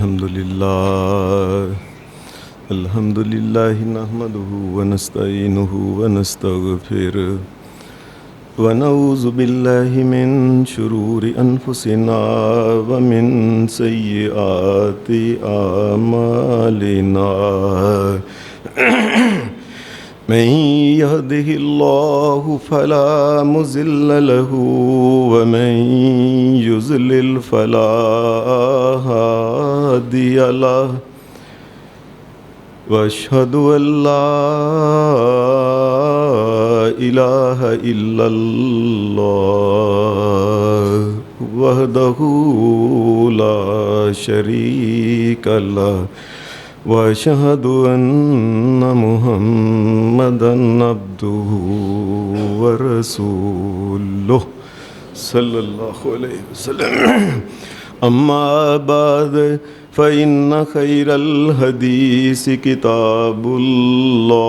الحمد لله نحمده ونستعينه ونستغفره ونعوذ بالله من شرور أنفسنا ومن سيئات أعمالنا من يهده الله فلا مضل له ومن يضلل فلا هادي له وأشهد أن لا إله إلا الله وحده لا شريك له وأشهد أن محمدًا عبده ورسوله صلى الله عليه وسلم أما بعد فإن خير الحديث كتاب الله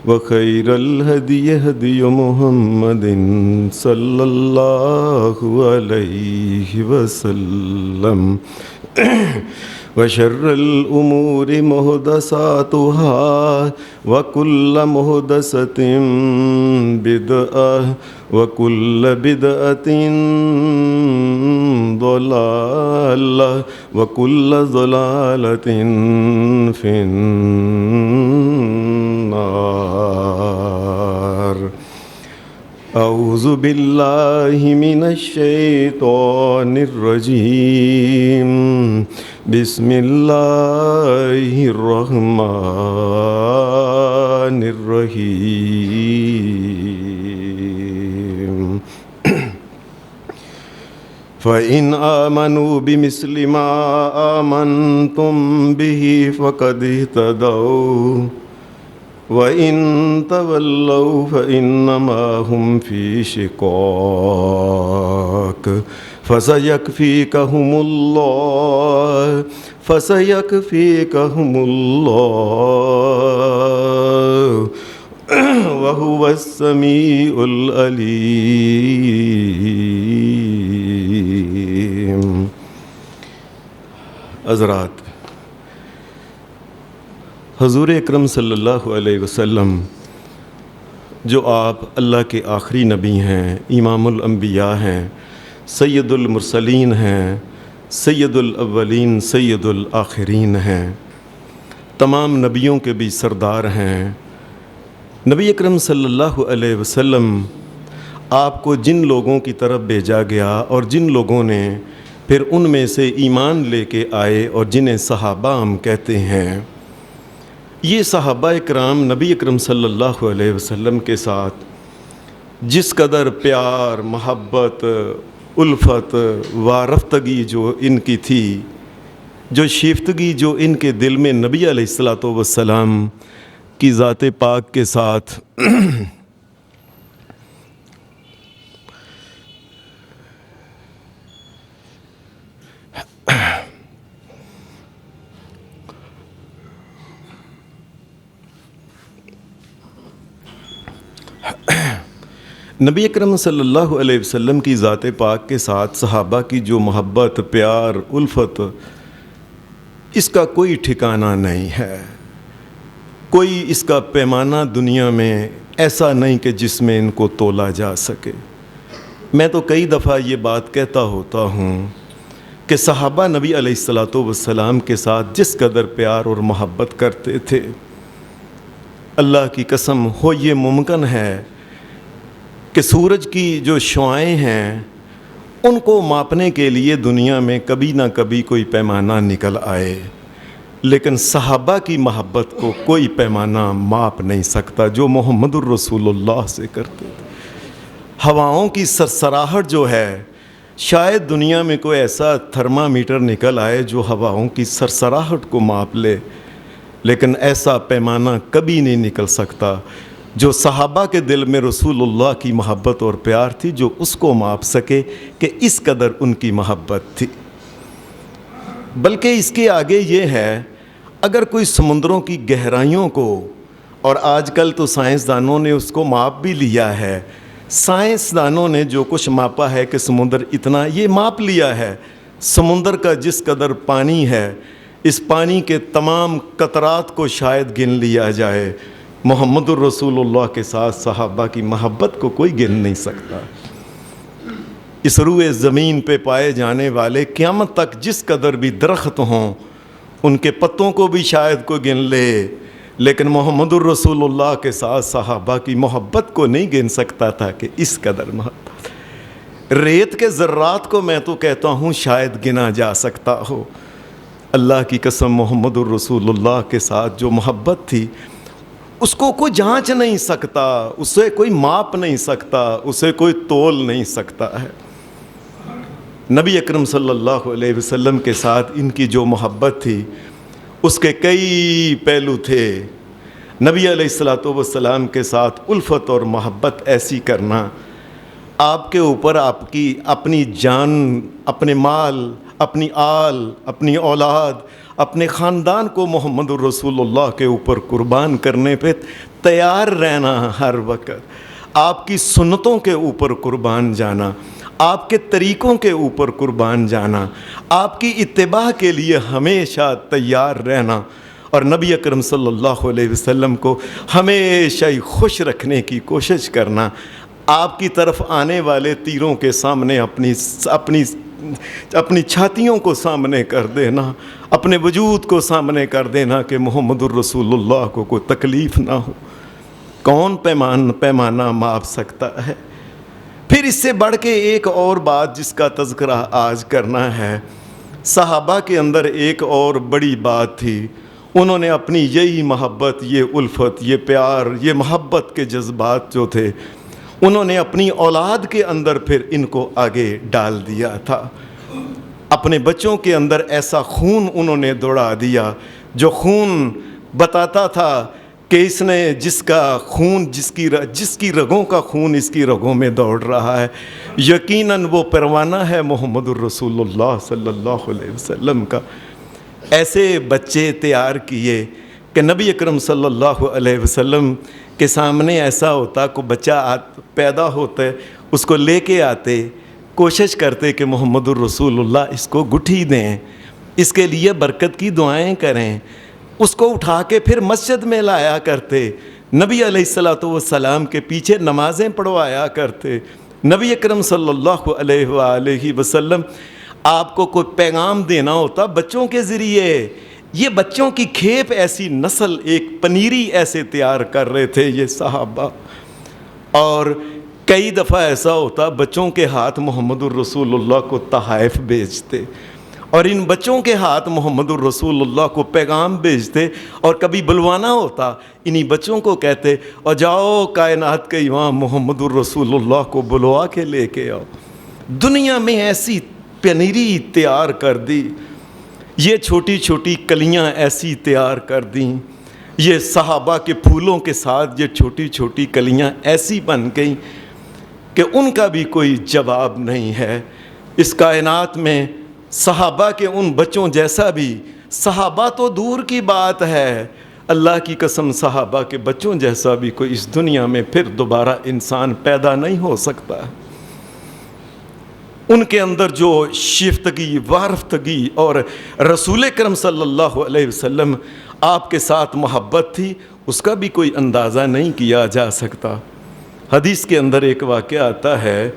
وخير الهدي هدي محمد صلى الله عليه وسلم وشر الأمور محدثاتها وكل محدثة بدعة وكل بدعة ضلالة وكل ضلالة في النار. أعوذ بالله من الشيطان الرجيم. بسم الله الرحمن الرحيم. فإن آمنوا بمثل ما آمنتم به فقد اهتدوا وَإِن تَوَلَّوْا فَإِنَّمَا هُمْ فِي شِقَاقٍ فَسَيَكْفِيكَهُمُ اللَّهُ وَهُوَ السَّمِيعُ الْعَلِيمُ. حضرات، حضور اکرم صلی اللہ علیہ وسلم جو آپ اللہ کے آخری نبی ہیں، امام الانبیاء ہیں، سید المرسلین ہیں، سید الاولین سید الآخرین ہیں، تمام نبیوں کے بھی سردار ہیں. نبی اکرم صلی اللہ علیہ وسلم آپ کو جن لوگوں کی طرف بھیجا گیا اور جن لوگوں نے پھر ان میں سے ایمان لے کے آئے اور جنہیں صحابہ ہم کہتے ہیں، یہ صحابہ اکرام نبی اکرم صلی اللہ علیہ وسلم کے ساتھ جس قدر پیار، محبت، الفت، وارفتگی جو ان کی تھی، جو شیفتگی جو ان کے دل میں نبی علیہ الصلوۃ والسلام کی ذات پاک کے ساتھ نبی اکرم صلی اللہ علیہ وسلم کی ذات پاک کے ساتھ صحابہ کی جو محبت، پیار، الفت، اس کا کوئی ٹھکانہ نہیں ہے. کوئی اس کا پیمانہ دنیا میں ایسا نہیں کہ جس میں ان کو تولا جا سکے. میں تو کئی دفعہ یہ بات کہتا ہوتا ہوں کہ صحابہ نبی علیہ الصلوۃ والسلام کے ساتھ جس قدر پیار اور محبت کرتے تھے، اللہ کی قسم ہو یہ ممکن ہے کہ سورج کی جو شعاعیں ہیں ان کو ماپنے کے لیے دنیا میں کبھی نہ کبھی کوئی پیمانہ نکل آئے، لیکن صحابہ کی محبت کو کوئی پیمانہ ماپ نہیں سکتا جو محمد الرسول اللہ سے کرتے تھے. ہواؤں کی سرسراہٹ جو ہے، شاید دنیا میں کوئی ایسا تھرمامیٹر نکل آئے جو ہواؤں کی سرسراہٹ کو ماپ لے، لیکن ایسا پیمانہ کبھی نہیں نکل سکتا جو صحابہ کے دل میں رسول اللہ کی محبت اور پیار تھی، جو اس کو ماپ سکے کہ اس قدر ان کی محبت تھی. بلکہ اس کے آگے یہ ہے، اگر کوئی سمندروں کی گہرائیوں کو، اور آج کل تو سائنسدانوں نے اس کو ماپ بھی لیا ہے، سائنسدانوں نے جو کچھ ماپا ہے کہ سمندر اتنا، یہ ماپ لیا ہے سمندر کا جس قدر پانی ہے، اس پانی کے تمام قطرات کو شاید گن لیا جائے، محمد الرسول اللہ کے ساتھ صحابہ کی محبت کو کوئی گن نہیں سکتا۔ اس روئے زمین پہ پائے جانے والے قیامت تک جس قدر بھی درخت ہوں، ان کے پتوں کو بھی شاید کوئی گن لے، لیکن محمد الرسول اللہ کے ساتھ صحابہ کی محبت کو نہیں گن سکتا تھا کہ اس قدر محبت۔ ریت کے ذرات کو میں تو کہتا ہوں شاید گنا جا سکتا ہو۔ اللہ کی قسم، محمد الرسول اللہ کے ساتھ جو محبت تھی اس کو کوئی جانچ نہیں سکتا، اسے کوئی ماپ نہیں سکتا، اسے کوئی تول نہیں سکتا ہے۔ نبی اکرم صلی اللہ علیہ وسلم کے ساتھ ان کی جو محبت تھی اس کے کئی پہلو تھے۔ نبی علیہ الصلوۃ والسلام کے ساتھ الفت اور محبت ایسی کرنا، آپ کے اوپر آپ کی اپنی جان، اپنے مال، اپنی آل، اپنی اولاد، اپنے خاندان کو محمد الرسول اللہ کے اوپر قربان کرنے پہ تیار رہنا، ہر وقت آپ کی سنتوں کے اوپر قربان جانا، آپ کے طریقوں کے اوپر قربان جانا، آپ کی اتباع کے لیے ہمیشہ تیار رہنا، اور نبی اکرم صلی اللہ علیہ وسلم کو ہمیشہ ہی خوش رکھنے کی کوشش کرنا، آپ کی طرف آنے والے تیروں کے سامنے اپنی چھاتیوں کو سامنے کر دینا، اپنے وجود کو سامنے کر دینا کہ محمد الرسول اللہ کو کوئی تکلیف نہ ہو۔ کون پیمانہ ماپ سکتا ہے؟ پھر اس سے بڑھ کے ایک اور بات جس کا تذکرہ آج کرنا ہے، صحابہ کے اندر ایک اور بڑی بات تھی، انہوں نے اپنی یہی محبت، یہ الفت، یہ پیار، یہ محبت کے جذبات جو تھے، انہوں نے اپنی اولاد کے اندر پھر ان کو آگے ڈال دیا تھا۔ اپنے بچوں کے اندر ایسا خون انہوں نے دوڑا دیا جو خون بتاتا تھا کہ اس نے جس کا خون، جس کی رگوں کا خون اس کی رگوں میں دوڑ رہا ہے، یقیناً وہ پروانہ ہے محمد الرسول اللہ صلی اللہ علیہ وسلم کا۔ ایسے بچے تیار کیے کہ نبی اکرم صلی اللہ علیہ وسلم کے سامنے ایسا ہوتا، کوئی بچہ پیدا ہوتا ہے، اس کو لے کے آتے، کوشش کرتے کہ محمد الرسول اللہ اس کو گٹھی دیں، اس کے لیے برکت کی دعائیں کریں، اس کو اٹھا کے پھر مسجد میں لایا کرتے، نبی علیہ الصلوۃ والسلام کے پیچھے نمازیں پڑھوایا کرتے۔ نبی اکرم صلی اللہ علیہ وآلہ وسلم آپ کو کوئی پیغام دینا ہوتا بچوں کے ذریعے، یہ بچوں کی کھیپ ایسی نسل، ایک پنیری ایسے تیار کر رہے تھے یہ صحابہ۔ اور کئی دفعہ ایسا ہوتا بچوں کے ہاتھ محمد الرسول اللہ کو تحائف بھیجتے، اور ان بچوں کے ہاتھ محمد الرسول اللہ کو پیغام بھیجتے، اور کبھی بلوانا ہوتا انہی بچوں کو کہتے اور جاؤ کائنات کے امام محمد الرسول اللہ کو بلوا کے لے کے آؤ۔ دنیا میں ایسی پنیری تیار کر دی، یہ چھوٹی چھوٹی کلیاں ایسی تیار کر دیں، یہ صحابہ کے پھولوں کے ساتھ یہ چھوٹی چھوٹی کلیاں ایسی بن گئیں کہ ان کا بھی کوئی جواب نہیں ہے۔ اس کائنات میں صحابہ کے ان بچوں جیسا بھی، صحابہ تو دور کی بات ہے، اللہ کی قسم صحابہ کے بچوں جیسا بھی کوئی اس دنیا میں پھر دوبارہ انسان پیدا نہیں ہو سکتا۔ ان کے اندر جو شیفتگی، وارفتگی اور رسول کرم صلی اللہ علیہ وسلم آپ کے ساتھ محبت تھی، اس کا بھی کوئی اندازہ نہیں کیا جا سکتا۔ حدیث کے اندر ایک واقعہ آتا ہے،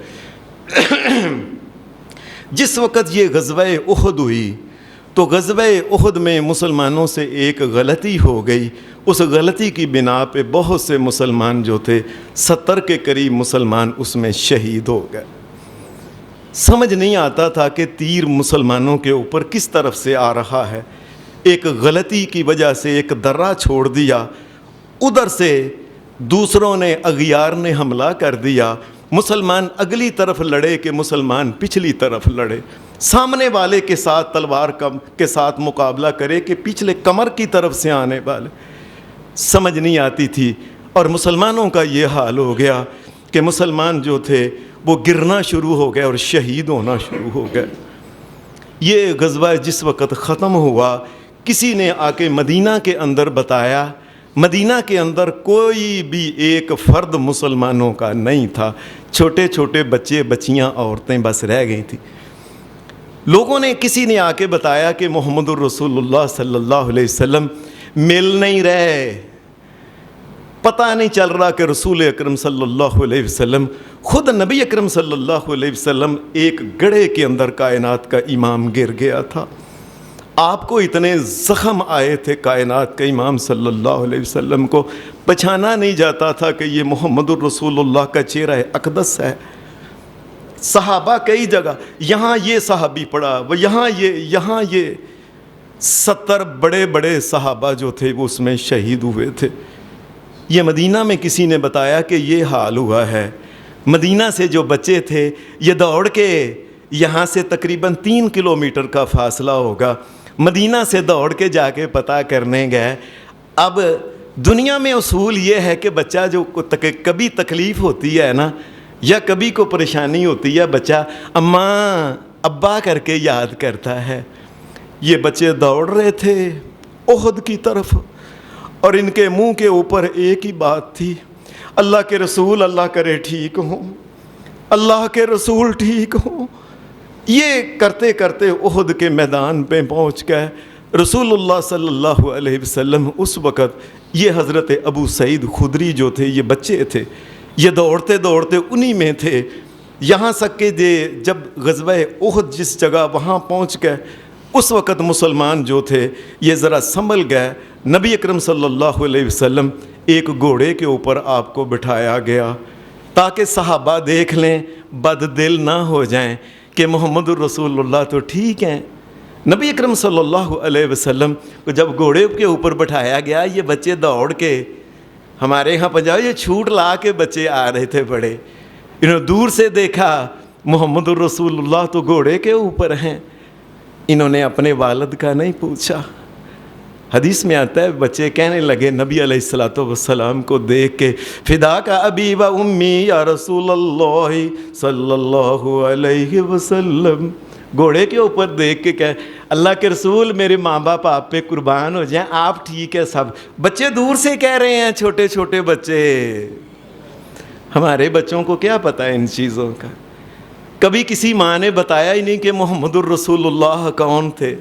جس وقت یہ غزوہ احد ہوئی تو غزوہ احد میں مسلمانوں سے ایک غلطی ہو گئی، اس غلطی کی بنا پہ بہت سے مسلمان جو تھے، 70 کے قریب مسلمان اس میں شہید ہو گئے۔ سمجھ نہیں آتا تھا کہ تیر مسلمانوں کے اوپر کس طرف سے آ رہا ہے۔ ایک غلطی کی وجہ سے ایک درہ چھوڑ دیا، ادھر سے دوسروں نے، اغیار نے حملہ کر دیا، مسلمان اگلی طرف لڑے کہ مسلمان پچھلی طرف لڑے، سامنے والے کے ساتھ تلوار کے ساتھ مقابلہ کرے کہ پچھلے کمر کی طرف سے آنے والے، سمجھ نہیں آتی تھی۔ اور مسلمانوں کا یہ حال ہو گیا کہ مسلمان جو تھے وہ گرنا شروع ہو گئے اور شہید ہونا شروع ہو گئے۔ یہ غزوہ جس وقت ختم ہوا، کسی نے آ کے مدینہ کے اندر بتایا مدینہ کے اندر کوئی بھی ایک فرد مسلمانوں کا نہیں تھا، چھوٹے چھوٹے بچے بچیاں عورتیں بس رہ گئی تھیں۔ لوگوں نے، کسی نے آ کے بتایا کہ محمد الرسول اللہ صلی اللہ علیہ وسلم مل نہیں رہے، پتہ نہیں چل رہا کہ رسول اکرم صلی اللہ علیہ وسلم، خود نبی اکرم صلی اللہ علیہ وسلم ایک گڑھے کے اندر کائنات کا امام گر گیا تھا۔ آپ کو اتنے زخم آئے تھے کائنات کے امام صلی اللہ علیہ وسلم کو، پہچانا نہیں جاتا تھا کہ یہ محمد الرسول اللہ کا چہرہ اقدس ہے۔ صحابہ کئی جگہ، یہاں یہ صحابی پڑا، وہ یہاں یہ 70 بڑے بڑے صحابہ جو تھے وہ اس میں شہید ہوئے تھے۔ یہ مدینہ میں کسی نے بتایا کہ یہ حال ہوا ہے۔ مدینہ سے جو بچے تھے یہ دوڑ کے، یہاں سے تقریباً 3 کلومیٹر کا فاصلہ ہوگا، مدینہ سے دوڑ کے جا کے پتہ کرنے گئے۔ اب دنیا میں اصول یہ ہے کہ بچہ جو کبھی تکلیف ہوتی ہے نا، یا کبھی کو پریشانی ہوتی ہے، بچہ اماں ابا کر کے یاد کرتا ہے۔ یہ بچے دوڑ رہے تھے احد کی طرف، اور ان کے منہ کے اوپر ایک ہی بات تھی، اللہ کے رسول اللہ کرے ٹھیک ہوں، اللہ کے رسول ٹھیک ہوں۔ یہ کرتے کرتے احد کے میدان پہ پہنچ گئے۔ رسول اللہ صلی اللہ علیہ وسلم اس وقت، یہ حضرت ابو سعید خدری جو تھے، یہ بچے تھے، یہ دوڑتے دوڑتے انہی میں تھے، یہاں تک کہ جب غزوہ احد جس جگہ وہاں پہنچ گئے، اس وقت مسلمان جو تھے یہ ذرا سنبھل گئے۔ نبی اکرم صلی اللہ علیہ وسلم ایک گھوڑے کے اوپر آپ کو بٹھایا گیا تاکہ صحابہ دیکھ لیں، بد دل نہ ہو جائیں کہ محمد الرسول اللہ تو ٹھیک ہیں۔ نبی اکرم صلی اللہ علیہ وسلم کو جب گھوڑے کے اوپر بٹھایا گیا، یہ بچے دوڑ کے، ہمارے یہاں پنجاب یہ چھوٹ لا کے بچے آ رہے تھے بڑے، انہوں نے دور سے دیکھا محمد الرسول اللہ تو گھوڑے کے اوپر ہیں، انہوں نے اپنے والد کا نہیں پوچھا۔ حدیث میں آتا ہے بچے کہنے لگے نبی علیہ الصلوۃ والسلام کو دیکھ کے، فدا کا ابی و امی یا رسول اللہ صلی اللہ علیہ وسلم، گھوڑے کے اوپر دیکھ کے کہ اللہ کے رسول میرے ماں باپ آپ پہ قربان ہو جائیں، آپ ٹھیک ہے سب۔ بچے دور سے کہہ رہے ہیں، چھوٹے چھوٹے بچے۔ ہمارے بچوں کو کیا پتہ ہے ان چیزوں کا؟ کبھی کسی ماں نے بتایا ہی نہیں کہ محمد الرسول اللہ کون تھے،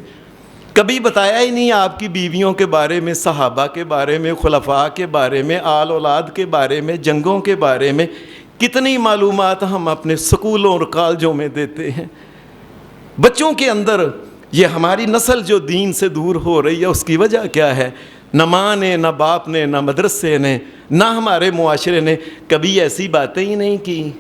کبھی بتایا ہی نہیں آپ کی بیویوں کے بارے میں، صحابہ کے بارے میں، خلفاء کے بارے میں، آل اولاد کے بارے میں، جنگوں کے بارے میں۔ کتنی معلومات ہم اپنے سکولوں اور کالجوں میں دیتے ہیں۔ بچوں کے اندر یہ ہماری نسل جو دین سے دور ہو رہی ہے، اس کی وجہ کیا ہے؟ نہ ماں نے، نہ باپ نے، نہ مدرسے نے، نہ ہمارے معاشرے نے کبھی ایسی باتیں ہی نہیں کی۔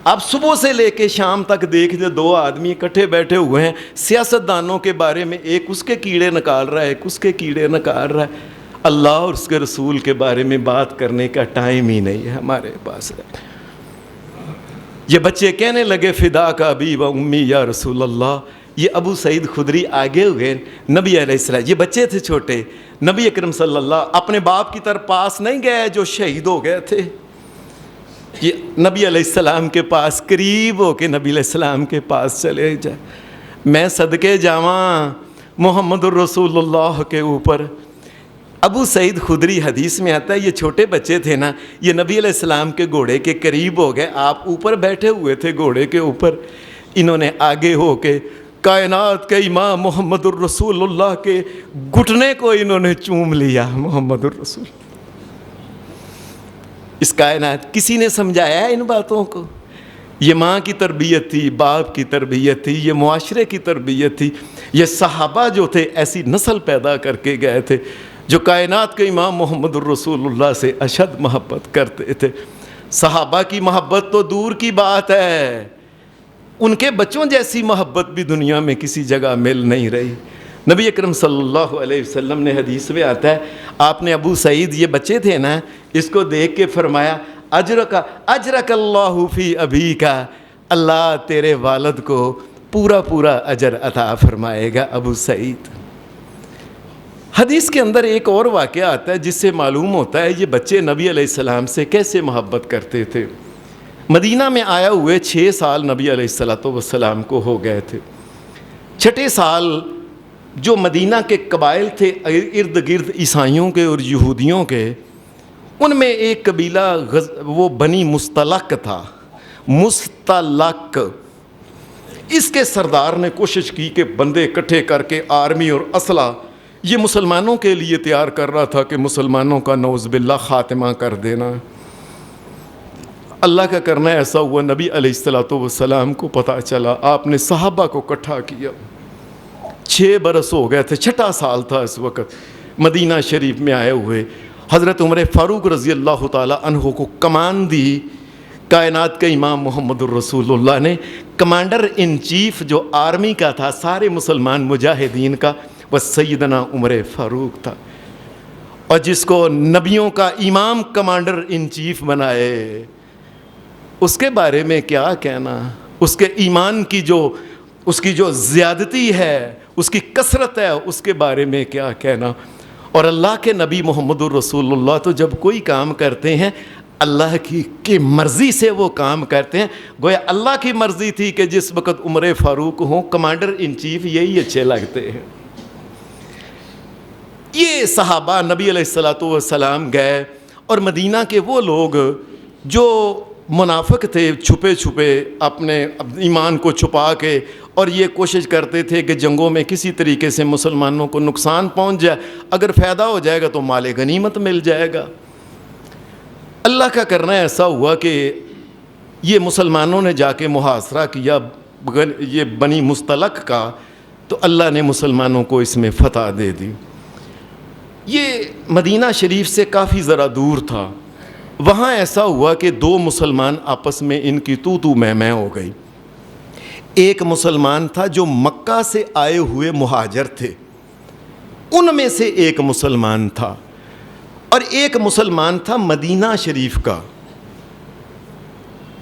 آپ صبح سے لے کے شام تک دیکھ دے، 2 آدمی اکٹھے بیٹھے ہوئے ہیں، سیاست دانوں کے بارے میں ایک اس کے کیڑے نکال رہا ہے، ایک اس کے کیڑے نکال رہا ہے۔ اللہ اور اس کے رسول کے بارے میں بات کرنے کا ٹائم ہی نہیں ہے ہمارے پاس۔ یہ بچے کہنے لگے فدا کا ابی و امی یا رسول اللہ۔ یہ ابو سعید خدری آگے ہوئے نبی علیہ السلام، یہ بچے تھے چھوٹے، نبی اکرم صلی اللہ اپنے باپ کی طرف پاس نہیں گئے جو شہید ہو گئے تھے، یہ نبی علیہ السلام کے پاس قریب ہو کے نبی علیہ السلام کے پاس چلے جائیں، میں صدقے جاواں محمد الرسول اللہ کے اوپر۔ ابو سعید خدری حدیث میں آتا ہے یہ چھوٹے بچے تھے نا، یہ نبی علیہ السلام کے گھوڑے کے قریب ہو گئے، آپ اوپر بیٹھے ہوئے تھے گھوڑے کے اوپر، انہوں نے آگے ہو کے کائنات کے امام محمد الرسول اللہ کے گھٹنے کو انہوں نے چوم لیا۔ محمد الرسول، اس کائنات کسی نے سمجھایا ہے ان باتوں کو؟ یہ ماں کی تربیت تھی، باپ کی تربیت تھی، یہ معاشرے کی تربیت تھی۔ یہ صحابہ جو تھے ایسی نسل پیدا کر کے گئے تھے جو کائنات کے امام محمد الرسول اللہ سے اشد محبت کرتے تھے۔ صحابہ کی محبت تو دور کی بات ہے، ان کے بچوں جیسی محبت بھی دنیا میں کسی جگہ مل نہیں رہی۔ نبی اکرم صلی اللہ علیہ وسلم نے حدیث میں آتا ہے، آپ نے ابو سعید، یہ بچے تھے نا، اس کو دیکھ کے فرمایا اجرک اللہ فی ابی کا، اللہ تیرے والد کو پورا پورا اجر عطا فرمائے گا ابو سعید۔ حدیث کے اندر ایک اور واقعہ آتا ہے جس سے معلوم ہوتا ہے یہ بچے نبی علیہ السلام سے کیسے محبت کرتے تھے۔ مدینہ میں آیا ہوئے 6 سال نبی علیہ السلام کو ہو گئے تھے۔ 6 سال جو مدینہ کے قبائل تھے ارد گرد عیسائیوں کے اور یہودیوں کے، ان میں ایک قبیلہ وہ بنی مستلق تھا، مستلق۔ اس کے سردار نے کوشش کی کہ بندے اکٹھے کر کے آرمی اور اسلحہ یہ مسلمانوں کے لیے تیار کر رہا تھا کہ مسلمانوں کا نعوذ باللہ خاتمہ کر دینا۔ اللہ کا کرنا ایسا ہوا، نبی علیہ السلام کو پتہ چلا، آپ نے صحابہ کو اکٹھا کیا۔ 6 برس ہو گئے تھے، 6واں سال تھا اس وقت، مدینہ شریف میں آئے ہوئے۔ حضرت عمر فاروق رضی اللہ تعالی عنہ کو کمان دی کائنات کے امام محمد الرسول اللہ نے۔ کمانڈر ان چیف جو آرمی کا تھا سارے مسلمان مجاہدین کا، وہ سیدنا عمر فاروق تھا، اور جس کو نبیوں کا امام کمانڈر ان چیف بنائے، اس کے بارے میں کیا کہنا؟ اس کے ایمان کی اس کی جو زیادتی ہے، اس کی کثرت ہے، اس کے بارے میں کیا کہنا؟ اور اللہ کے نبی محمد الرسول اللہ تو جب کوئی کام کرتے ہیں اللہ کی مرضی سے وہ کام کرتے ہیں۔ گویا اللہ کی مرضی تھی کہ جس وقت عمر فاروق ہوں کمانڈر ان چیف، یہی اچھے لگتے ہیں۔ یہ صحابہ نبی علیہ السلام گئے، اور مدینہ کے وہ لوگ جو منافق تھے، چھپے چھپے اپنے ایمان کو چھپا کے، اور یہ کوشش کرتے تھے کہ جنگوں میں کسی طریقے سے مسلمانوں کو نقصان پہنچ جائے، اگر فائدہ ہو جائے گا تو مال غنیمت مل جائے گا۔ اللہ کا کرنا ایسا ہوا کہ یہ مسلمانوں نے جا کے محاصرہ کیا یہ بنی مستلق کا، تو اللہ نے مسلمانوں کو اس میں فتح دے دی۔ یہ مدینہ شریف سے کافی ذرا دور تھا، وہاں ایسا ہوا کہ 2 مسلمان آپس میں ان کی تو میں ہو گئی۔ ایک مسلمان تھا جو مکہ سے آئے ہوئے مہاجر تھے، ان میں سے ایک مسلمان تھا، اور ایک مسلمان تھا مدینہ شریف کا۔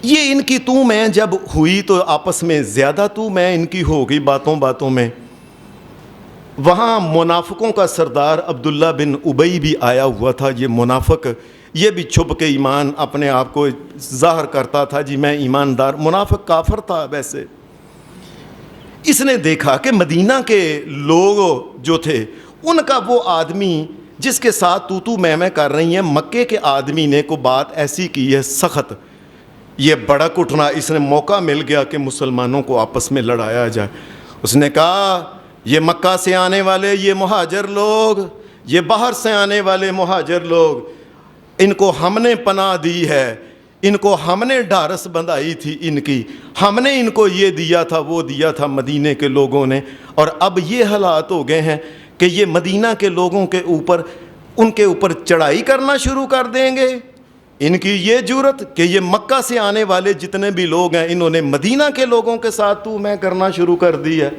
یہ ان کی تو میں جب ہوئی تو آپس میں زیادہ تو میں ان کی ہو گئی باتوں میں۔ وہاں منافقوں کا سردار عبداللہ بن ابی بھی آیا ہوا تھا۔ یہ منافق، یہ بھی چھپ کے ایمان اپنے آپ کو ظاہر کرتا تھا، جی میں ایماندار، منافق کافر تھا ویسے۔ اس نے دیکھا کہ مدینہ کے لوگ جو تھے، ان کا وہ آدمی جس کے ساتھ تو میں کر رہی ہیں، مکے کے آدمی نے کو بات ایسی کی ہے سخت، یہ بڑا اٹھنا، اس نے موقع مل گیا کہ مسلمانوں کو آپس میں لڑایا جائے۔ اس نے کہا یہ مکہ سے آنے والے یہ مہاجر لوگ، یہ باہر سے آنے والے مہاجر لوگ، ان کو ہم نے پناہ دی ہے، ان کو ہم نے ڈھارس بندھائی تھی، ان کی ہم نے ان کو یہ دیا تھا وہ دیا تھا مدینے کے لوگوں نے، اور اب یہ حالات ہو گئے ہیں کہ یہ مدینہ کے لوگوں کے اوپر ان کے اوپر چڑھائی کرنا شروع کر دیں گے۔ ان کی یہ جرت کہ یہ مکہ سے آنے والے جتنے بھی لوگ ہیں انہوں نے مدینہ کے لوگوں کے ساتھ تو میں کرنا شروع کر دی ہے۔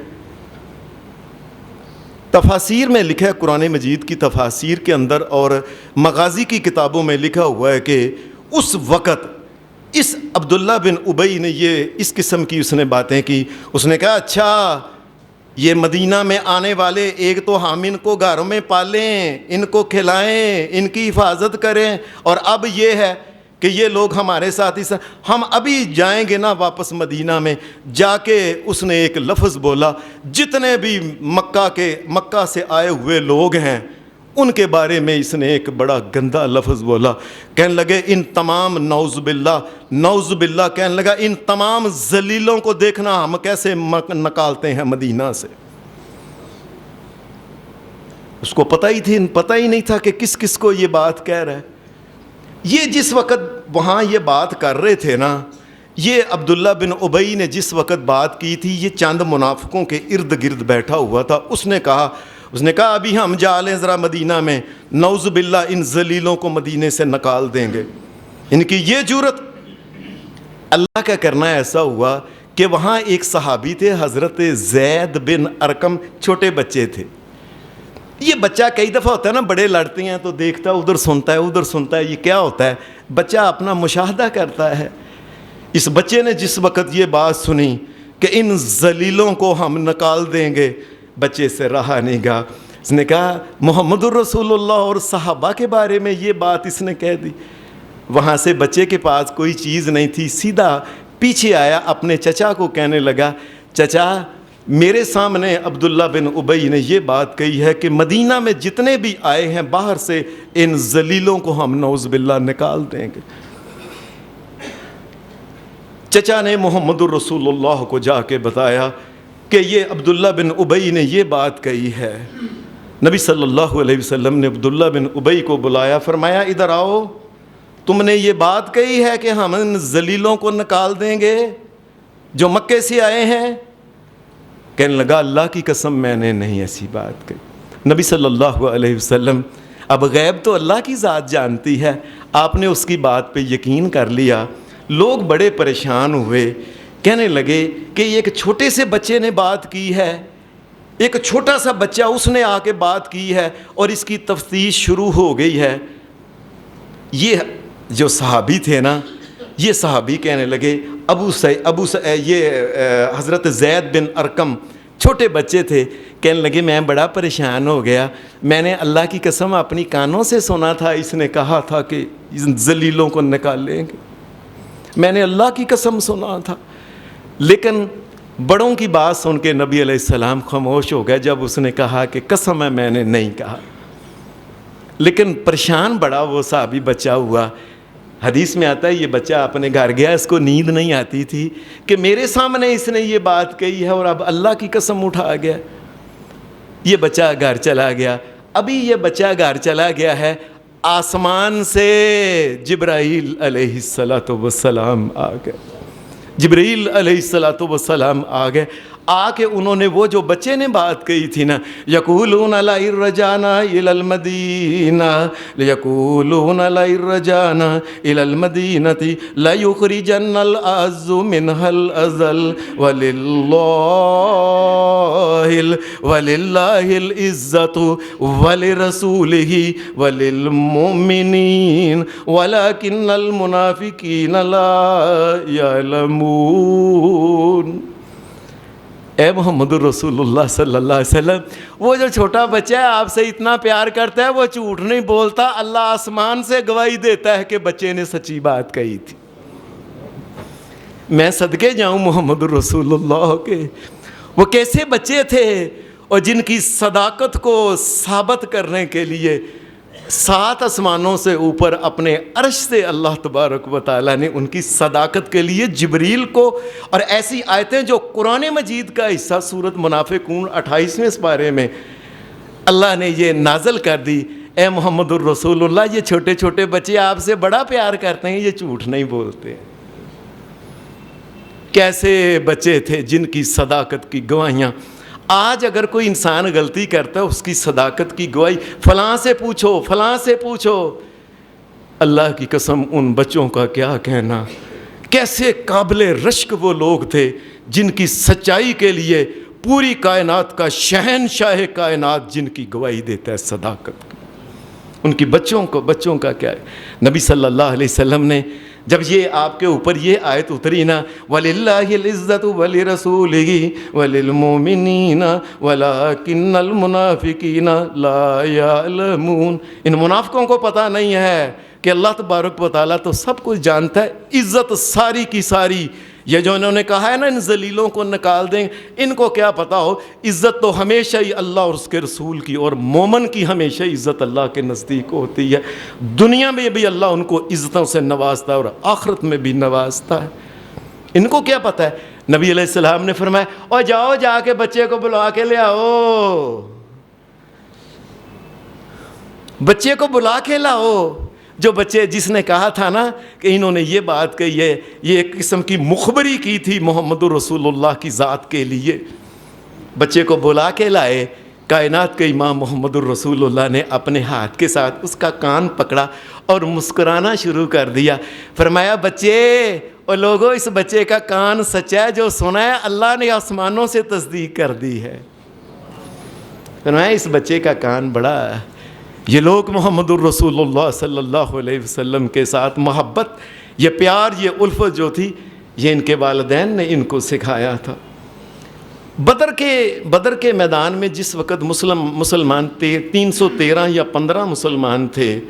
تفاسیر میں لکھا ہے، قرآن مجید کی تفاسیر کے اندر اور مغازی کی کتابوں میں لکھا ہوا ہے کہ اس وقت اس عبداللہ بن ابی نے یہ اس قسم کی اس نے باتیں کی۔ اس نے کہا اچھا یہ مدینہ میں آنے والے، ایک تو ہم ان کو گھروں میں پالیں، ان کو کھلائیں، ان کی حفاظت کریں، اور اب یہ ہے کہ یہ لوگ ہمارے ساتھ ہم ابھی جائیں گے نا واپس مدینہ میں۔ جا کے اس نے ایک لفظ بولا، جتنے بھی مکہ سے آئے ہوئے لوگ ہیں ان کے بارے میں اس نے ایک بڑا گندا لفظ بولا۔ کہنے لگے ان تمام نعوذ باللہ کہنے لگا ان تمام ذلیلوں کو دیکھنا ہم کیسے نکالتے ہیں مدینہ سے۔ اس کو پتہ ہی نہیں تھا کہ کس کس کو یہ بات کہہ رہا ہے۔ یہ جس وقت وہاں یہ بات کر رہے تھے نا، یہ عبداللہ بن ابی نے جس وقت بات کی تھی یہ چند منافقوں کے ارد گرد بیٹھا ہوا تھا۔ اس نے کہا ابھی ہم جا لیں ذرا مدینہ میں، نعوذ باللہ ان ذلیلوں کو مدینے سے نکال دیں گے۔ ان کی یہ جرت۔ اللہ کا کرنا ایسا ہوا کہ وہاں ایک صحابی تھے حضرت زید بن ارقم، چھوٹے بچے تھے۔ یہ بچہ کئی دفعہ ہوتا ہے نا، بڑے لڑتے ہیں تو دیکھتا ہے ادھر سنتا ہے، یہ کیا ہوتا ہے؟ بچہ اپنا مشاہدہ کرتا ہے۔ اس بچے نے جس وقت یہ بات سنی کہ ان ذلیلوں کو ہم نکال دیں گے، بچے سے رہا نہیں گا۔ اس نے کہا محمد الرسول اللہ اور صحابہ کے بارے میں یہ بات اس نے کہہ دی۔ وہاں سے بچے کے پاس کوئی چیز نہیں تھی، سیدھا پیچھے آیا، اپنے چچا کو کہنے لگا چچا میرے سامنے عبداللہ بن ابی نے یہ بات کہی ہے کہ مدینہ میں جتنے بھی آئے ہیں باہر سے ان ذلیلوں کو ہم نعوذ باللہ نکال دیں گے۔ چچا نے محمد الرسول اللہ کو جا کے بتایا کہ یہ عبداللہ بن ابی نے یہ بات کہی ہے۔ نبی صلی اللہ علیہ وسلم نے عبداللہ بن ابی کو بلایا، فرمایا ادھر آؤ، تم نے یہ بات کہی ہے کہ ہم ان ذلیلوں کو نکال دیں گے جو مکے سے آئے ہیں؟ کہنے لگا اللہ کی قسم میں نے نہیں ایسی بات کہی۔ نبی صلی اللہ علیہ وسلم، اب غیب تو اللہ کی ذات جانتی ہے، آپ نے اس کی بات پہ یقین کر لیا۔ لوگ بڑے پریشان ہوئے، کہنے لگے کہ ایک چھوٹے سے بچے نے بات کی ہے، ایک چھوٹا سا بچہ اس نے آ کے بات کی ہے اور اس کی تفتیش شروع ہو گئی ہے۔ یہ جو صحابی تھے نا، یہ صحابی کہنے لگے یہ حضرت زید بن ارقم چھوٹے بچے تھے، کہنے لگے میں بڑا پریشان ہو گیا، میں نے اللہ کی قسم اپنی کانوں سے سنا تھا اس نے کہا تھا کہ ان ذلیلوں کو نکال لیں گے، میں نے اللہ کی قسم سنا تھا۔ لیکن بڑوں کی بات سن کے نبی علیہ السلام خاموش ہو گئے جب اس نے کہا کہ قسم ہے میں نے نہیں کہا۔ لیکن پریشان بڑا وہ صحابی بچہ ہوا۔ حدیث میں آتا ہے یہ بچہ اپنے گھر گیا، اس کو نیند نہیں آتی تھی کہ میرے سامنے اس نے یہ بات کہی ہے اور اب اللہ کی قسم اٹھا گیا۔ یہ بچہ گھر چلا گیا۔ ابھی یہ بچہ گھر چلا گیا ہے، آسمان سے جبرائیل علیہ السلام آ گئے۔ جبرائیل علیہ السلام آ گئے، آ کے انہوں نے وہ جو بچے نے بات کہی تھی نا، یقولون لئن رجعنا الی المدینہ لیقولون لئن رجعنا الی المدینۃ لیخرجن الاعز منها الاذل وللہ العزۃ ولرسولہ وللمؤمنین ولکن المنافقین لا یعلمون۔ اے محمد الرسول اللہ صلی اللہ علیہ وسلم، وہ جو چھوٹا بچہ ہے آپ سے اتنا پیار کرتا ہے، وہ جھوٹ نہیں بولتا، اللہ آسمان سے گواہی دیتا ہے کہ بچے نے سچی بات کہی تھی۔ میں صدقے جاؤں محمد الرسول اللہ کے، وہ کیسے بچے تھے اور جن کی صداقت کو ثابت کرنے کے لیے 7 آسمانوں سے اوپر اپنے عرش سے اللہ تبارک و تعالیٰ نے ان کی صداقت کے لیے جبریل کو، اور ایسی آیتیں جو قرآن مجید کا حصہ سورۃ منافقون 28ویں پارے میں اللہ نے یہ نازل کر دی۔ اے محمد الرسول اللہ، یہ چھوٹے چھوٹے بچے آپ سے بڑا پیار کرتے ہیں، یہ جھوٹ نہیں بولتے۔ کیسے بچے تھے جن کی صداقت کی گواہیاں، آج اگر کوئی انسان غلطی کرتا ہے اس کی صداقت کی گواہی فلاں سے پوچھو، فلاں سے پوچھو۔ اللہ کی قسم ان بچوں کا کیا کہنا، کیسے قابل رشک وہ لوگ تھے جن کی سچائی کے لیے پوری کائنات کا شہنشاہ کائنات جن کی گواہی دیتا ہے صداقت کی۔ ان کی بچوں کا کیا ہے۔ نبی صلی اللہ علیہ وسلم نے جب یہ آپ کے اوپر یہ آیت اتری نا، وَلِلَّهِ الْعِزَّةُ وَلِرَسُولِهِ وَلِلْمُؤْمِنِينَ وَلَكِنَّ الْمُنَافِقِينَ لَا يَعْلَمُونَ، ان منافقوں کو پتہ نہیں ہے کہ اللہ تبارک و تعالیٰ تو سب کچھ جانتا ہے۔ عزت ساری کی ساری، یہ جو انہوں نے کہا ہے نا ان ذلیلوں کو نکال دیں، ان کو کیا پتہ ہو، عزت تو ہمیشہ ہی اللہ اور اس کے رسول کی، اور مومن کی ہمیشہ عزت اللہ کے نزدیک ہوتی ہے۔ دنیا میں بھی اللہ ان کو عزتوں سے نوازتا ہے اور آخرت میں بھی نوازتا ہے۔ ان کو کیا پتہ ہے۔ نبی علیہ السلام نے فرمایا اور جاؤ جا کے بچے کو بلا کے لے آؤ، بچے کو بلا کے لاؤ۔ جو بچے جس نے کہا تھا نا کہ انہوں نے یہ بات کہی ہے، یہ ایک قسم کی مخبری کی تھی محمد رسول اللہ کی ذات کے لیے، بچے کو بلا کے لائے۔ کائنات کے امام محمد الرسول اللہ نے اپنے ہاتھ کے ساتھ اس کا کان پکڑا اور مسکرانا شروع کر دیا۔ فرمایا بچے اور لوگوں، اس بچے کا کان سچا ہے، جو سنا ہے اللہ نے آسمانوں سے تصدیق کر دی ہے۔ فرمایا اس بچے کا کان بڑا ہے۔ یہ لوگ محمد الرسول اللہ صلی اللہ علیہ وسلم کے ساتھ محبت، یہ پیار، یہ الفت جو تھی، یہ ان کے والدین نے ان کو سکھایا تھا۔ بدر کے میدان میں جس وقت مسلمان 313 یا 15 مسلمان تھے،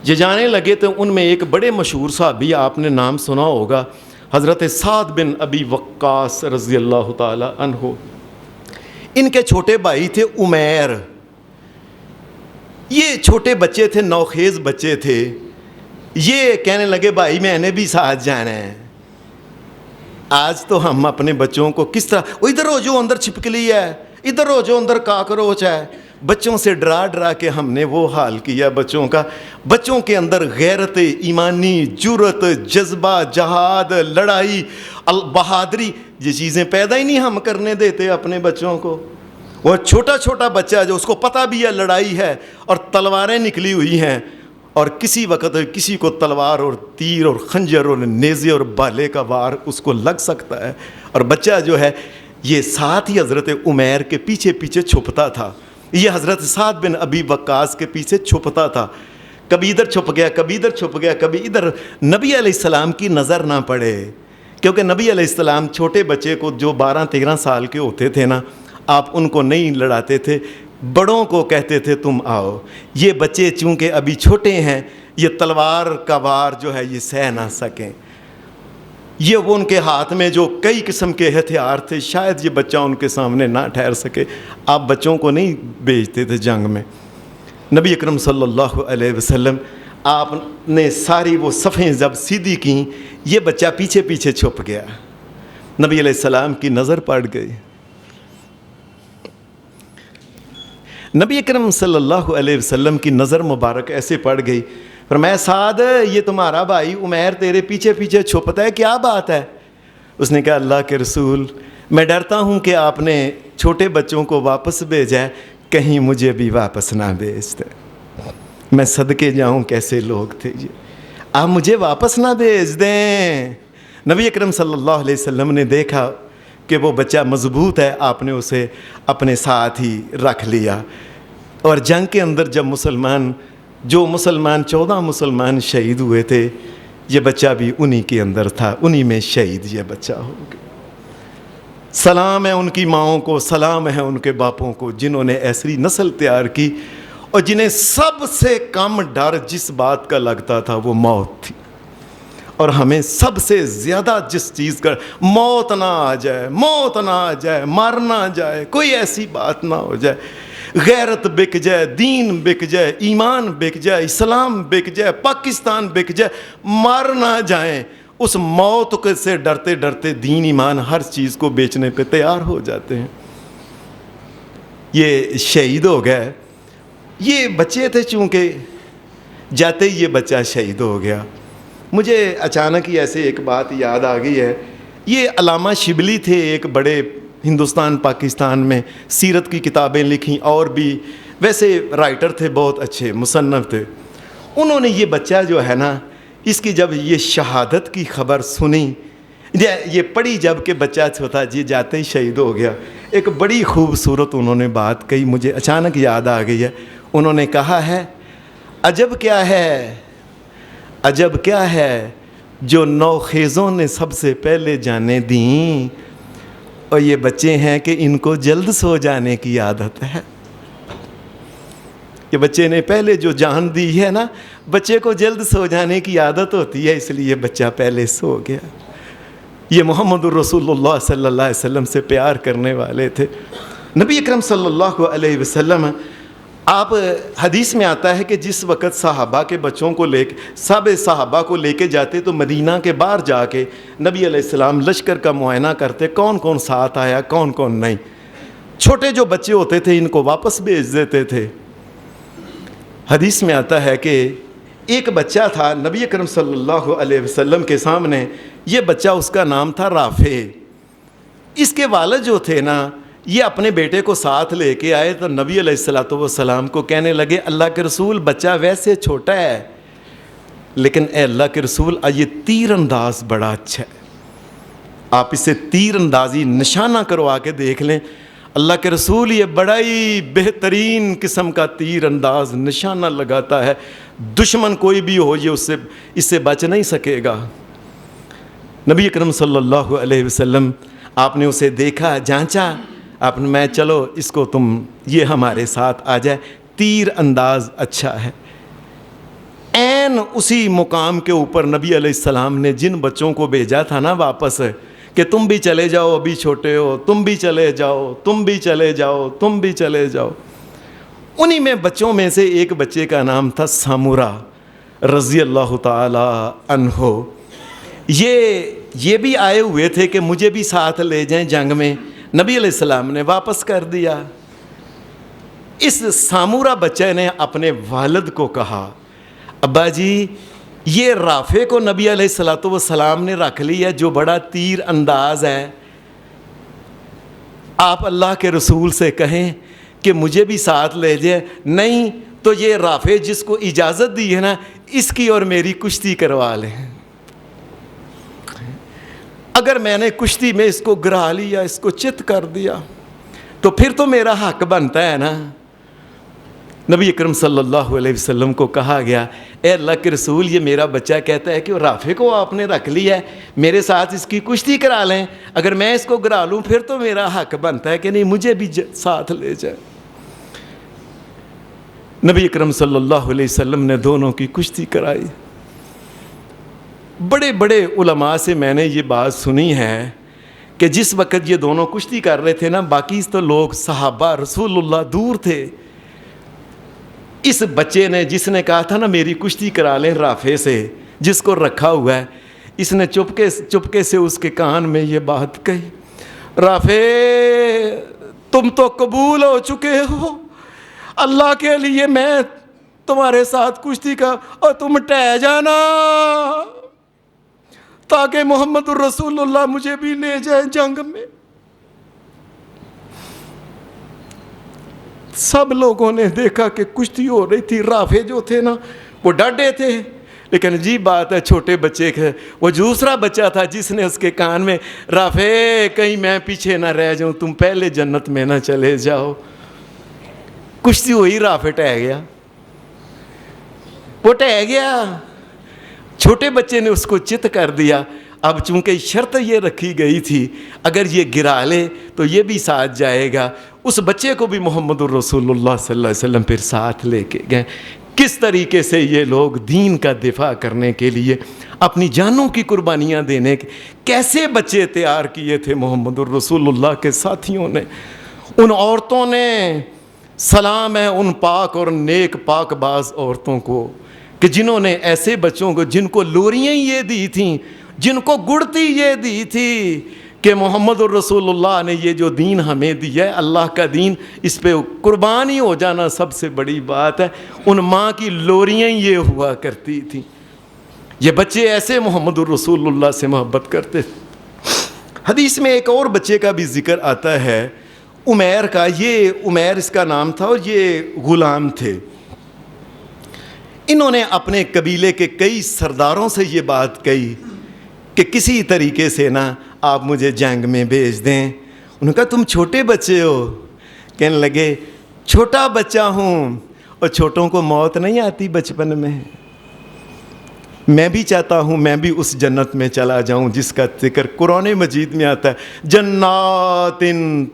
یہ جانے لگے تو ان میں ایک بڑے مشہور صحابی، آپ نے نام سنا ہوگا، حضرت سعد بن ابی وقاص رضی اللہ تعالی عنہ۔ ان کے چھوٹے بھائی تھے عمیر، یہ چھوٹے بچے تھے، نوخیز بچے تھے، یہ کہنے لگے بھائی میں نے بھی ساتھ جانا ہے۔ آج تو ہم اپنے بچوں کو کس طرح، ادھر ہو جو اندر چھپکلی ہے، ادھر ہو جو اندر کاکروچ ہے، بچوں سے ڈرا ڈرا کے ہم نے وہ حال کیا بچوں کا۔ بچوں کے اندر غیرت ایمانی، جرت، جذبہ، جہاد، لڑائی، بہادری، یہ چیزیں پیدا ہی نہیں ہم کرنے دیتے اپنے بچوں کو۔ وہ چھوٹا چھوٹا بچہ جو اس کو پتہ بھی ہے لڑائی ہے اور تلواریں نکلی ہوئی ہیں، اور کسی وقت کسی کو تلوار اور تیر اور خنجر اور نیزے اور بالے کا وار اس کو لگ سکتا ہے، اور بچہ جو ہے یہ ساتھ ہی حضرت عمیر کے پیچھے پیچھے چھپتا تھا، یہ حضرت سعد بن ابی وقاص کے پیچھے چھپتا تھا، کبھی ادھر چھپ گیا، کبھی ادھر چھپ گیا، کبھی ادھر۔ نبی علیہ السلام کی نظر نہ پڑے، کیونکہ نبی علیہ السلام چھوٹے بچے کو جو 12-13 سال کے ہوتے تھے نا، آپ ان کو نہیں لڑاتے تھے، بڑوں کو کہتے تھے تم آؤ۔ یہ بچے چونکہ ابھی چھوٹے ہیں، یہ تلوار کا وار جو ہے یہ سہ نہ سکیں، یہ وہ ان کے ہاتھ میں جو کئی قسم کے ہتھیار تھے، شاید یہ بچہ ان کے سامنے نہ ٹھہر سکے۔ آپ بچوں کو نہیں بھیجتے تھے جنگ میں۔ نبی اکرم صلی اللہ علیہ وسلم آپ نے ساری وہ صفیں جب سیدھی کیں، یہ بچہ پیچھے پیچھے چھپ گیا، نبی علیہ السلام کی نظر پڑ گئی۔ نبی اکرم صلی اللہ علیہ وسلم کی نظر مبارک ایسے پڑ گئی، فرمایا سعد یہ تمہارا بھائی عمیر تیرے پیچھے پیچھے چھپتا ہے، کیا بات ہے؟ اس نے کہا اللہ کے رسول میں ڈرتا ہوں کہ آپ نے چھوٹے بچوں کو واپس بھیجا ہے، کہیں مجھے بھی واپس نہ بھیج دیں، میں صدقے جاؤں کیسے لوگ تھے یہ، آپ مجھے واپس نہ بھیج دیں۔ نبی اکرم صلی اللہ علیہ وسلم نے دیکھا کہ وہ بچہ مضبوط ہے، آپ نے اسے اپنے ساتھ ہی رکھ لیا، اور جنگ کے اندر جب مسلمان 14 مسلمان شہید ہوئے تھے، یہ بچہ بھی انہی کے اندر تھا، انہی میں شہید یہ بچہ ہو گیا۔ سلام ہے ان کی ماؤں کو، سلام ہے ان کے باپوں کو، جنہوں نے ایسی نسل تیار کی اور جنہیں سب سے کم ڈر جس بات کا لگتا تھا وہ موت تھی، اور ہمیں سب سے زیادہ جس چیز کا موت نہ آ جائے، موت نہ آ جائے، مر نہ جائے، کوئی ایسی بات نہ ہو جائے، غیرت بک جائے، دین بک جائے، ایمان بک جائے، اسلام بک جائے، پاکستان بک جائے، مر نہ جائیں، اس موت سے ڈرتے ڈرتے دین ایمان ہر چیز کو بیچنے پہ تیار ہو جاتے ہیں۔ یہ شہید ہو گئے، یہ بچے تھے چونکہ، جاتے ہی یہ بچہ شہید ہو گیا۔ مجھے اچانک ہی ایسے ایک بات یاد آ گئی ہے، یہ علامہ شبلی تھے، ایک بڑے ہندوستان پاکستان میں سیرت کی کتابیں لکھیں، اور بھی ویسے رائٹر تھے، بہت اچھے مصنف تھے۔ انہوں نے یہ بچہ جو ہے نا، اس کی جب یہ شہادت کی خبر سنی، یہ پڑھی جب کہ بچہ چھوٹا جی جاتے ہی شہید ہو گیا، ایک بڑی خوبصورت انہوں نے بات کہی، مجھے اچانک یاد آ گئی ہے۔ انہوں نے کہا ہے عجب کیا ہے، عجب کیا ہے جو نوخیزوں نے سب سے پہلے جانیں دیں، اور یہ بچے ہیں کہ ان کو جلد سو جانے کی عادت ہے۔ یہ بچے نے پہلے جو جان دی ہے نا، بچے کو جلد سو جانے کی عادت ہوتی ہے، اس لیے بچہ پہلے سو گیا۔ یہ محمد الرسول اللہ صلی اللہ علیہ وسلم سے پیار کرنے والے تھے۔ نبی اکرم صلی اللہ علیہ وسلم، آپ حدیث میں آتا ہے کہ جس وقت صحابہ کے بچوں کو صحابہ کو لے کے جاتے تو مدینہ کے باہر جا کے نبی علیہ السلام لشکر کا معائنہ کرتے، کون کون ساتھ آیا کون کون نہیں۔ چھوٹے جو بچے ہوتے تھے ان کو واپس بھیج دیتے تھے۔ حدیث میں آتا ہے کہ ایک بچہ تھا نبی اکرم صلی اللہ علیہ وسلم کے سامنے، یہ بچہ اس کا نام تھا رافع۔ اس کے والد جو تھے نا، یہ اپنے بیٹے کو ساتھ لے کے آئے تو نبی علیہ السلام کو کہنے لگے اللہ کے رسول بچہ ویسے چھوٹا ہے لیکن اے اللہ کے رسول یہ تیر انداز بڑا اچھا ہے، آپ اسے تیر اندازی نشانہ کروا کے دیکھ لیں۔ اللہ کے رسول یہ بڑا ہی بہترین قسم کا تیر انداز نشانہ لگاتا ہے، دشمن کوئی بھی ہو یہ اس سے بچ نہیں سکے گا۔ نبی اکرم صلی اللہ علیہ وسلم آپ نے اسے دیکھا، جانچا، آپ نے میں چلو اس کو تم یہ ہمارے ساتھ آ جائے، تیر انداز اچھا ہے۔ عین اسی مقام کے اوپر نبی علیہ السلام نے جن بچوں کو بھیجا تھا نا واپس کہ تم بھی چلے جاؤ، ابھی چھوٹے ہو، تم بھی چلے جاؤ، تم بھی چلے جاؤ، تم بھی چلے جاؤ۔ انہی میں بچوں میں سے ایک بچے کا نام تھا سامورا رضی اللہ تعالی عنہ۔ یہ بھی آئے ہوئے تھے کہ مجھے بھی ساتھ لے جائیں جنگ میں، نبی علیہ السلام نے واپس کر دیا۔ اس سامورا بچے نے اپنے والد کو کہا، ابا جی یہ رافع کو نبی علیہ السلام نے رکھ لیا جو بڑا تیر انداز ہے، آپ اللہ کے رسول سے کہیں کہ مجھے بھی ساتھ لے جائے، نہیں تو یہ رافع جس کو اجازت دی ہے نا، اس کی اور میری کشتی کروا لیں، اگر میں نے کشتی میں اس کو گرا لیا، اس کو چت کر دیا تو پھر تو میرا حق بنتا ہے نا۔ نبی اکرم صلی اللہ علیہ وسلم کو کہا گیا، اے اللہ کے رسول یہ میرا بچہ کہتا ہے کہ رافع کو آپ نے رکھ لیا ہے، میرے ساتھ اس کی کشتی کرا لیں، اگر میں اس کو گرا لوں پھر تو میرا حق بنتا ہے کہ نہیں مجھے بھی ساتھ لے جائے۔ نبی اکرم صلی اللہ علیہ وسلم نے دونوں کی کشتی کرائی۔ بڑے بڑے علماء سے میں نے یہ بات سنی ہے کہ جس وقت یہ دونوں کشتی کر رہے تھے نا، باقی تو لوگ صحابہ رسول اللہ دور تھے، اس بچے نے جس نے کہا تھا نا میری کشتی کرا لیں رافع سے، جس کو رکھا ہوا ہے، اس نے چپکے سے اس کے کان میں یہ بات کہی، رافع تم تو قبول ہو چکے ہو، اللہ کے لیے میں تمہارے ساتھ کشتی کا، اور تم ٹہ جانا تاکہ محمد الرسول اللہ مجھے بھی لے جائے جنگ میں۔ سب لوگوں نے دیکھا کہ کشتی ہو رہی تھی، رافع جو تھے نا وہ ڈٹے تھے، لیکن عجیب بات ہے چھوٹے بچے کے، وہ دوسرا بچہ تھا جس نے اس کے کان میں، رافع کہیں میں پیچھے نہ رہ جاؤں، تم پہلے جنت میں نہ چلے جاؤ۔ کشتی ہوئی، رافع ٹہ گیا، وہ ٹہ گیا، چھوٹے بچے نے اس کو چت کر دیا۔ اب چونکہ شرط یہ رکھی گئی تھی اگر یہ گرا لے تو یہ بھی ساتھ جائے گا، اس بچے کو بھی محمد الرسول اللہ صلی اللہ علیہ وسلم پھر ساتھ لے کے گئے۔ کس طریقے سے یہ لوگ دین کا دفاع کرنے کے لیے اپنی جانوں کی قربانیاں دینے کے کیسے بچے تیار کیے تھے محمد الرسول اللہ کے ساتھیوں نے۔ ان عورتوں نے، سلام ہے ان پاک اور نیک پاک باز عورتوں کو کہ جنہوں نے ایسے بچوں کو، جن کو لوریاں یہ دی تھیں، جن کو گڑتی یہ دی تھی کہ محمد الرسول اللہ نے یہ جو دین ہمیں دیا ہے اللہ کا دین، اس پہ قربانی ہو جانا سب سے بڑی بات ہے۔ ان ماں کی لوریاں یہ ہوا کرتی تھیں۔ یہ بچے ایسے محمد الرسول اللہ سے محبت کرتے تھے۔ حدیث میں ایک اور بچے کا بھی ذکر آتا ہے، عمیر کا۔ یہ عمیر اس کا نام تھا اور یہ غلام تھے۔ انہوں نے اپنے قبیلے کے کئی سرداروں سے یہ بات کہی کہ کسی طریقے سے نا آپ مجھے جنگ میں بھیج دیں۔ انہوں نے کہا تم چھوٹے بچے ہو، کہنے لگے چھوٹا بچہ ہوں اور چھوٹوں کو موت نہیں آتی بچپن میں بھی چاہتا ہوں میں بھی اس جنت میں چلا جاؤں جس کا ذکر قرآن مجید میں آتا ہے، جنات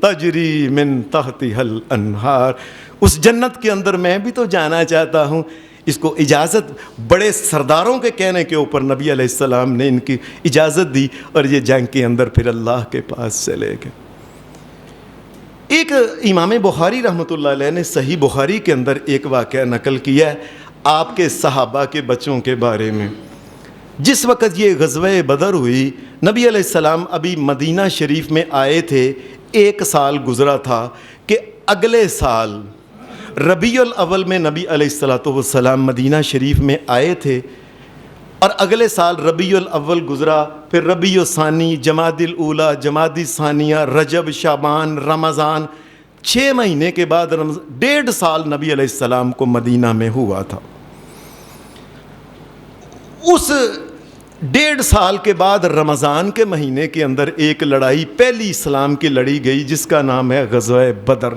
تجری من تحتها الانہار، اس جنت کے اندر میں بھی تو جانا چاہتا ہوں۔ اس کو اجازت بڑے سرداروں کے کہنے کے اوپر نبی علیہ السلام نے ان کی اجازت دی اور یہ جنگ کے اندر پھر اللہ کے پاس چلے گئے۔ ایک امام بخاری رحمۃ اللہ علیہ نے صحیح بخاری کے اندر ایک واقعہ نقل کیا ہے آپ کے صحابہ کے بچوں کے بارے میں۔ جس وقت یہ غزوہ بدر ہوئی، نبی علیہ السلام ابھی مدینہ شریف میں آئے تھے، 1 سال گزرا تھا کہ اگلے سال ربیع الاول میں نبی علیہ السلام مدینہ شریف میں آئے تھے، اور اگلے سال ربیع الاول گزرا، پھر ربیع الثانی، جمادی الاولیٰ، جمادی الثانیہ، رجب، شعبان، رمضان، 6 مہینے کے بعد 1.5 سال نبی علیہ السلام کو مدینہ میں ہوا تھا۔ اس 1.5 سال کے بعد رمضان کے مہینے کے اندر ایک لڑائی پہلی اسلام کی لڑی گئی جس کا نام ہے غزوہ بدر۔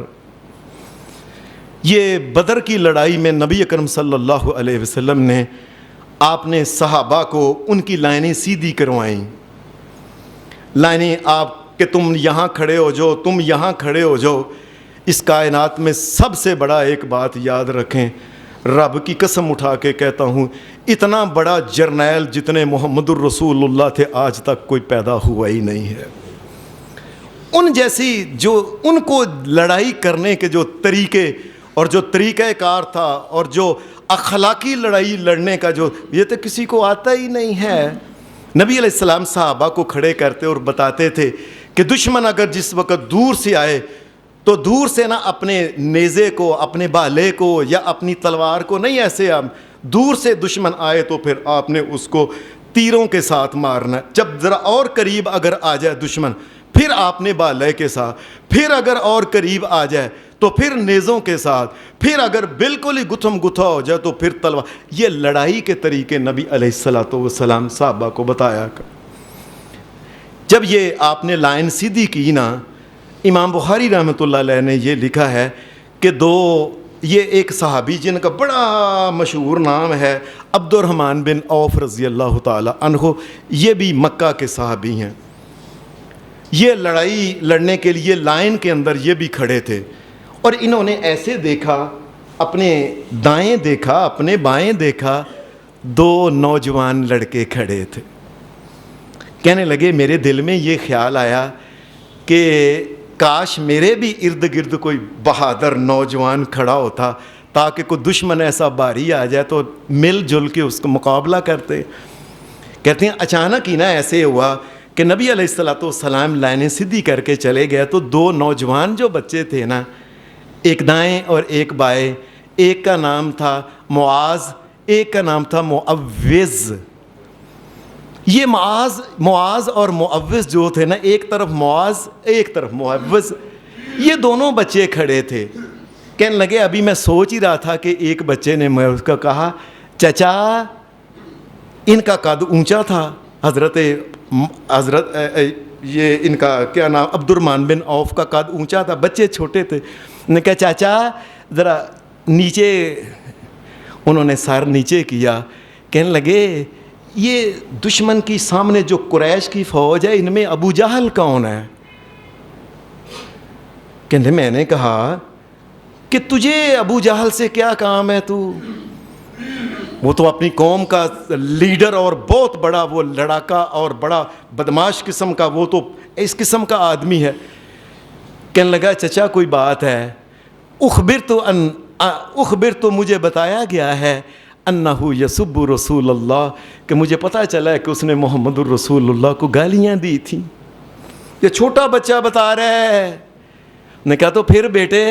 یہ بدر کی لڑائی میں نبی اکرم صلی اللہ علیہ وسلم نے آپ نے صحابہ کو ان کی لائنیں سیدھی کروائیں، لائنیں آپ کہ تم یہاں کھڑے ہو جاؤ، تم یہاں کھڑے ہو جاؤ۔ اس کائنات میں سب سے بڑا ایک بات یاد رکھیں، رب کی قسم اٹھا کے کہتا ہوں اتنا بڑا جرنیل جتنے محمد الرسول اللہ تھے آج تک کوئی پیدا ہوا ہی نہیں ہے. ان جیسی جو ان کو لڑائی کرنے کے جو طریقے اور جو طریقہ کار تھا اور جو اخلاقی لڑائی لڑنے کا جو یہ تو کسی کو آتا ہی نہیں ہے. نبی علیہ السلام صحابہ کو کھڑے کرتے اور بتاتے تھے کہ دشمن اگر جس وقت دور سے آئے تو دور سے نہ اپنے نیزے کو اپنے بھالے کو یا اپنی تلوار کو نہیں, ایسے دور سے دشمن آئے تو پھر آپ نے اس کو تیروں کے ساتھ مارنا. جب ذرا اور قریب اگر آ جائے دشمن پھر آپ نے بھالے کے ساتھ, پھر اگر اور قریب آ جائے تو پھر نیزوں کے ساتھ, پھر اگر بالکل ہی گتھم گتھا ہو جائے تو پھر تلوار. یہ لڑائی کے طریقے نبی علیہ الصلوۃ والسلام صحابہ کو بتایا. جب یہ آپ نے لائن سیدھی کی نا, امام بخاری رحمۃ اللہ علیہ نے یہ لکھا ہے کہ یہ ایک صحابی جن کا بڑا مشہور نام ہے عبد الرحمن بن عوف رضی اللہ تعالی عنہ, یہ بھی مکہ کے صحابی ہیں. یہ لڑائی لڑنے کے لیے لائن کے اندر یہ بھی کھڑے تھے اور انہوں نے ایسے دیکھا, اپنے دائیں دیکھا اپنے بائیں دیکھا, دو نوجوان لڑکے کھڑے تھے. کہنے لگے میرے دل میں یہ خیال آیا کہ کاش میرے بھی ارد گرد کوئی بہادر نوجوان کھڑا ہوتا تاکہ کوئی دشمن ایسا بھاری آ جائے تو مل جل کے اس کا مقابلہ کرتے. کہتے ہیں اچانک ہی نا ایسے ہوا کہ نبی علیہ الصلوۃ والسلام لائنیں سیدھی کر کے چلے گئے تو دو نوجوان جو بچے تھے نا, ایک دائیں اور ایک بائیں, ایک کا نام تھا معاذ, ایک کا نام تھا معوذ. یہ معاذ اور معوذ جو تھے نا, ایک طرف معاذ ایک طرف معوذ, یہ دونوں بچے کھڑے تھے. کہنے لگے ابھی میں سوچ ہی رہا تھا کہ ایک بچے نے میں اس کا کہا چچا, ان کا قد اونچا تھا, حضرت یہ ان کا کیا نام عبد الرحمن بن عوف کا قد اونچا تھا, بچے چھوٹے تھے. نے کہا چاچا ذرا نیچے, انہوں نے سر نیچے کیا. کہنے لگے یہ دشمن کی سامنے جو قریش کی فوج ہے ان میں ابو جہل کون ہے؟ کہتے میں نے کہا کہ تجھے ابو جہل سے کیا کام ہے, وہ تو اپنی قوم کا لیڈر اور بہت بڑا وہ لڑاکا اور بڑا بدماش قسم کا, وہ تو اس قسم کا آدمی ہے. کہنے لگا چچا کوئی بات ہے, اخبر تو مجھے بتایا گیا ہے انہو یسب رسول اللہ, کہ مجھے پتہ چلا ہے کہ اس نے محمد الرسول اللہ کو گالیاں دی تھیں. یہ چھوٹا بچہ بتا رہا ہے. نے کہا تو پھر بیٹے,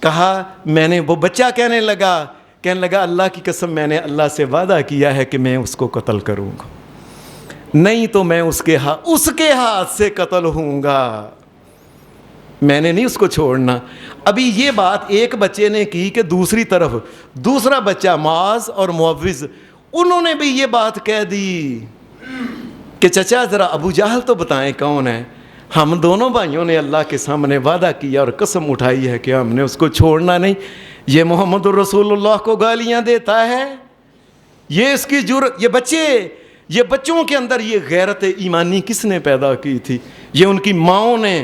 کہا میں نے, وہ بچہ کہنے لگا اللہ کی قسم میں نے اللہ سے وعدہ کیا ہے کہ میں اس کو قتل کروں گا, نہیں تو میں اس کے ہاتھ سے قتل ہوں گا, میں نے نہیں اس کو چھوڑنا. ابھی یہ بات ایک بچے نے کی کہ دوسری طرف دوسرا بچہ معاذ اور معوذ, انہوں نے بھی یہ بات کہہ دی کہ چچا ذرا ابو جہل تو بتائیں کون ہے. ہم دونوں بھائیوں نے اللہ کے سامنے وعدہ کیا اور قسم اٹھائی ہے کہ ہم نے اس کو چھوڑنا نہیں. یہ محمد الرسول اللہ کو گالیاں دیتا ہے, یہ اس کی جرأت, یہ بچوں کے اندر یہ غیرت ایمانی کس نے پیدا کی تھی؟ یہ ان کی ماؤں نے,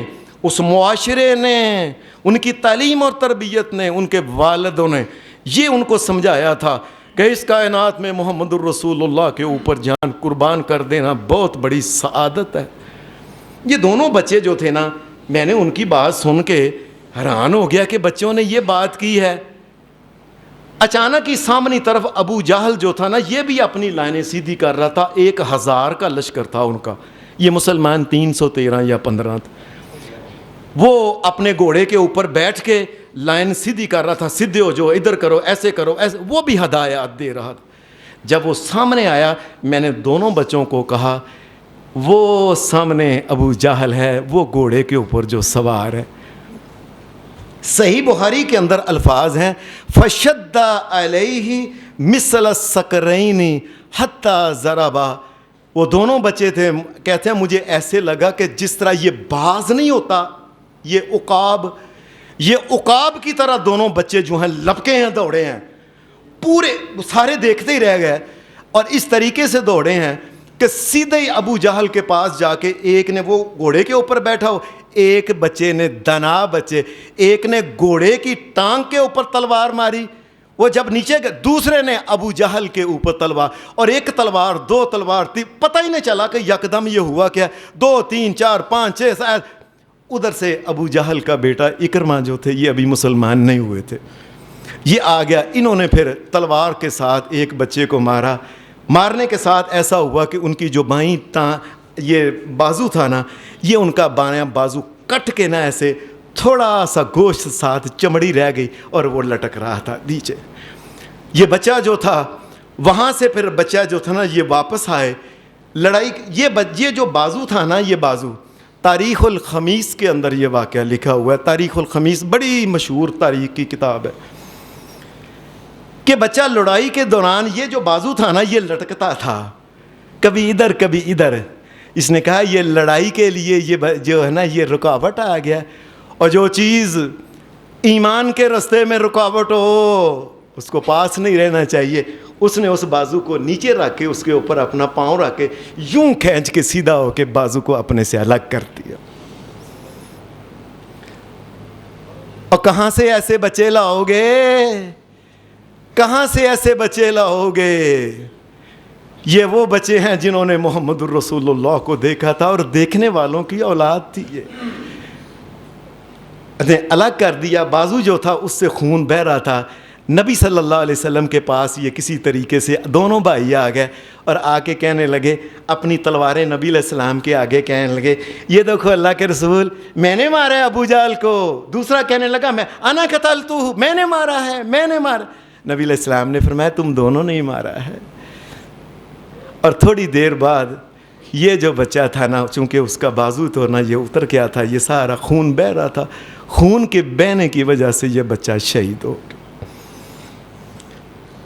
اس معاشرے نے, ان کی تعلیم اور تربیت نے, ان کے والدوں نے یہ ان کو سمجھایا تھا کہ اس کائنات میں محمد الرسول اللہ کے اوپر جان قربان کر دینا بہت بڑی سعادت ہے. یہ دونوں بچے جو تھے نا, میں نے ان کی بات سن کے حیران ہو گیا کہ بچوں نے یہ بات کی ہے. اچانک ہی سامنے طرف ابو جہل جو تھا نا, یہ بھی اپنی لائنیں سیدھی کر رہا تھا. 1000 کا لشکر تھا ان کا, یہ مسلمان 313 یا 15 تھے. وہ اپنے گھوڑے کے اوپر بیٹھ کے لائن سیدھی کر رہا تھا, سیدھے ہو جو, ادھر کرو, ایسے کرو, ایسے, وہ بھی ہدایات دے رہا تھا. جب وہ سامنے آیا میں نے دونوں بچوں کو کہا وہ سامنے ابو جہل ہے, وہ گھوڑے کے اوپر جو سوار ہے. صحیح بخاری کے اندر الفاظ ہیں فشد علیہ مثل السکرین حتی ضربا. وہ دونوں بچے تھے, کہتے ہیں مجھے ایسے لگا کہ جس طرح یہ باز نہیں ہوتا, یہ عقاب کی طرح دونوں بچے جو ہیں لپکے ہیں, دوڑے ہیں, پورے سارے دیکھتے ہی رہ گئے اور اس طریقے سے دوڑے ہیں کہ سیدھے ہی ابو جہل کے پاس جا کے ایک نے, وہ گھوڑے کے اوپر بیٹھا ہو, ایک بچے نے, دنا بچے, ایک نے گھوڑے کی ٹانگ کے اوپر تلوار ماری, وہ جب نیچے گئے دوسرے نے ابو جہل کے اوپر تلوار، اور ایک تلوار، دو تلوار، پتہ ہی نہیں چلا کہ یکدم یہ ہوا کیا، 2 3 4 5 6 ادھر سے ابو جہل کا بیٹا اکرمہ جو تھے یہ ابھی مسلمان نہیں ہوئے تھے، یہ آ گیا، انہوں نے پھر تلوار کے ساتھ ایک بچے کو مارا، مارنے کے ساتھ ایسا ہوا کہ ان کی جو بائیں یہ بازو تھا نا، یہ ان کا بایاں بازو کٹ کے نا ایسے تھوڑا سا گوشت ساتھ چمڑی رہ گئی اور وہ لٹک رہا تھا نیچے۔ یہ بچہ جو تھا وہاں سے پھر بچہ جو تھا نا یہ واپس آئے، لڑائی، یہ جو بازو تھا نا، یہ بازو تاریخ الخمیس کے اندر یہ واقعہ لکھا ہوا ہے۔ تاریخ الخمیس بڑی مشہور تاریخ کی کتاب ہے کہ بچہ لڑائی کے دوران یہ جو بازو تھا نا یہ لٹکتا تھا، کبھی ادھر کبھی ادھر۔ اس نے کہا یہ لڑائی کے لیے یہ جو ہے نا یہ رکاوٹ آ گیا، اور جو چیز ایمان کے رستے میں رکاوٹ ہو اس کو پاس نہیں رہنا چاہیے۔ اس نے اس بازو کو نیچے رکھ کے اس کے اوپر اپنا پاؤں رکھ کے یوں کھینچ کے سیدھا ہو کے بازو کو اپنے سے الگ کر دیا۔ اور کہاں سے ایسے بچے لاؤ گے، کہاں سے ایسے بچے لاؤ گے؟ یہ وہ بچے ہیں جنہوں نے محمد الرسول اللہ کو دیکھا تھا، اور دیکھنے والوں کی اولاد تھی یہ۔ الگ کر دیا، بازو جو تھا اس سے خون بہہ رہا تھا۔ نبی صلی اللہ علیہ وسلم کے پاس یہ کسی طریقے سے دونوں بھائی آ گئے اور آ کے کہنے لگے، اپنی تلواریں نبی علیہ السلام کے آگے کہنے لگے، یہ دیکھو اللہ کے رسول میں نے مارا ہے ابو جہل کو۔ دوسرا کہنے لگا میں انا قتلتہ، میں نے مارا ہے، میں نے مارا۔ نبی علیہ السلام نے فرمایا تم دونوں نے ہی مارا ہے۔ اور تھوڑی دیر بعد یہ جو بچہ تھا نا، چونکہ اس کا بازو تو نا یہ اتر گیا تھا، یہ سارا خون بہہ رہا تھا، خون کے بہنے کی وجہ سے یہ بچہ شہید ہو گیا۔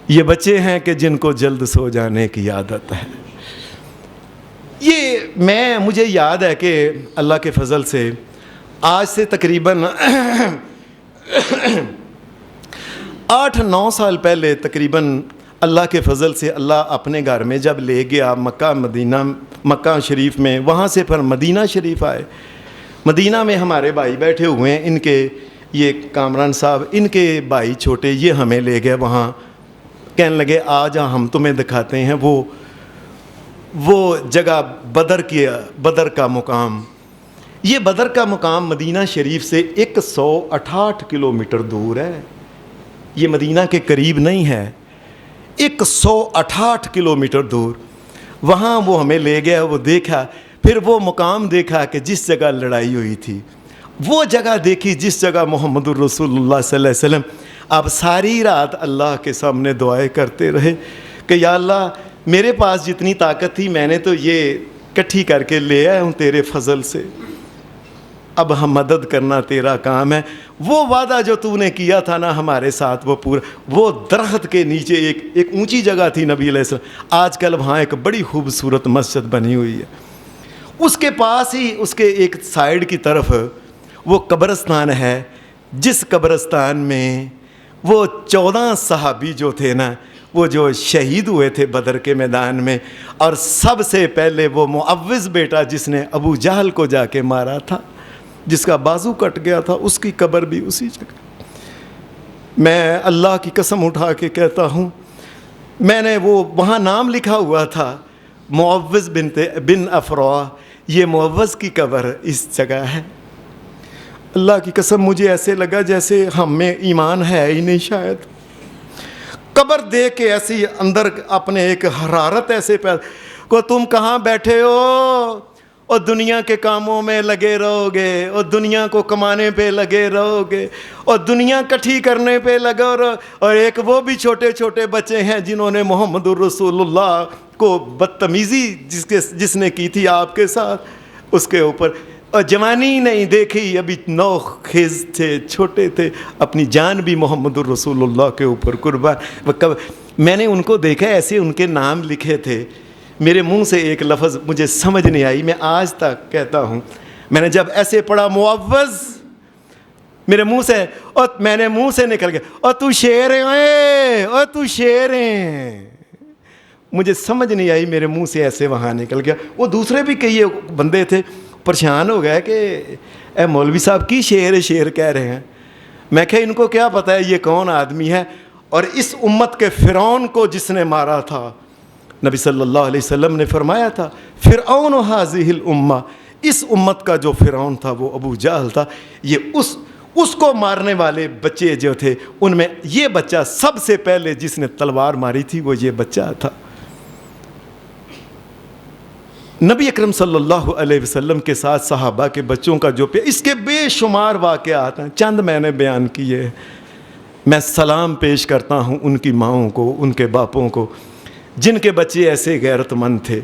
یہ بچے ہیں کہ جن کو جلد سو جانے کی عادت ہے۔ یہ مجھے یاد ہے کہ اللہ کے فضل سے آج سے تقریباً 8-9 سال پہلے تقریباً اللہ کے فضل سے اللہ اپنے گھر میں جب لے گیا مکہ شریف میں، وہاں سے پھر مدینہ شریف آئے۔ مدینہ میں ہمارے بھائی بیٹھے ہوئے ہیں، ان کے یہ کامران صاحب، ان کے بھائی چھوٹے، یہ ہمیں لے گئے وہاں، کہنے لگے آج ہم تمہیں دکھاتے ہیں وہ جگہ بدر کا مقام۔ یہ بدر کا مقام مدینہ شریف سے 168 کلومیٹر دور ہے، یہ مدینہ کے قریب نہیں ہے، 168 کلومیٹر دور۔ وہاں وہ ہمیں لے گیا، وہ دیکھا، پھر وہ مقام دیکھا کہ جس جگہ لڑائی ہوئی تھی، وہ جگہ دیکھی جس جگہ محمد الرسول اللہ صلی اللہ علیہ وسلم آپ ساری رات اللہ کے سامنے دعائیں کرتے رہے کہ یا اللہ میرے پاس جتنی طاقت تھی میں نے تو یہ کٹھی کر کے لے آیا ہوں تیرے فضل سے، اب ہم مدد کرنا تیرا کام ہے۔ وہ وعدہ جو تو نے کیا تھا نا ہمارے ساتھ، وہ پورا، وہ درخت کے نیچے ایک اونچی جگہ تھی نبی علیہ السلام، آج کل وہاں ایک بڑی خوبصورت مسجد بنی ہوئی ہے، اس کے پاس ہی اس کے ایک سائیڈ کی طرف وہ قبرستان ہے، جس قبرستان میں وہ 14 صحابی جو تھے نا، وہ جو شہید ہوئے تھے بدر کے میدان میں، اور سب سے پہلے وہ معوذ بیٹا جس نے ابو جہل کو جا کے مارا تھا، جس کا بازو کٹ گیا تھا، اس کی قبر بھی اسی جگہ۔ میں اللہ کی قسم اٹھا کے کہتا ہوں، میں نے وہ وہاں نام لکھا ہوا تھا معوذ بن افرا، یہ معوذ کی قبر اس جگہ ہے۔ اللہ کی قسم مجھے ایسے لگا جیسے ہم میں ایمان ہے ہی نہیں شاید۔ قبر دیکھ کے ایسی اندر اپنے ایک حرارت ایسے کو تم کہاں بیٹھے ہو اور دنیا کے کاموں میں لگے رہو گے، اور دنیا کو کمانے پہ لگے رہو گے، اور دنیا کٹھی کرنے پہ لگو رہو، اور ایک وہ بھی چھوٹے چھوٹے بچے ہیں جنہوں نے محمد الرسول اللہ کو بدتمیزی جس نے کی تھی آپ کے ساتھ، اس کے اوپر، اور جوانی نہیں دیکھی، ابھی نوخیز تھے، چھوٹے تھے، اپنی جان بھی محمد الرسول اللہ کے اوپر قربان۔ میں نے ان کو دیکھا، ایسے ان کے نام لکھے تھے، میرے منہ سے ایک لفظ مجھے سمجھ نہیں آئی، میں آج تک کہتا ہوں، میں نے جب ایسے پڑھا معوذ، میرے منہ سے، اور میں نے منہ سے نکل گیا، اور تو شیر ہے، اور تو شیر ہے، مجھے سمجھ نہیں آئی، میرے منہ سے ایسے وہاں نکل گیا۔ وہ دوسرے بھی کئی بندے تھے، پریشان ہو گئے کہ اے مولوی صاحب کی شیر شیر کہہ رہے ہیں۔ میں کہا ان کو کیا پتہ ہے یہ کون آدمی ہے، اور اس امت کے فرعون کو جس نے مارا تھا، نبی صلی اللہ علیہ وسلم نے فرمایا تھا فرعون ھذہ الامہ، اس امت کا جو فرعون تھا وہ ابو جہل تھا، یہ اس کو مارنے والے بچے جو تھے ان میں یہ بچہ سب سے پہلے جس نے تلوار ماری تھی وہ یہ بچہ تھا۔ نبی اکرم صلی اللہ علیہ وسلم کے ساتھ صحابہ کے بچوں کا جو اس کے بے شمار واقعات ہیں، چند میں نے بیان کیے۔ میں سلام پیش کرتا ہوں ان کی ماؤں کو، ان کے باپوں کو جن کے بچے ایسے غیرت مند تھے،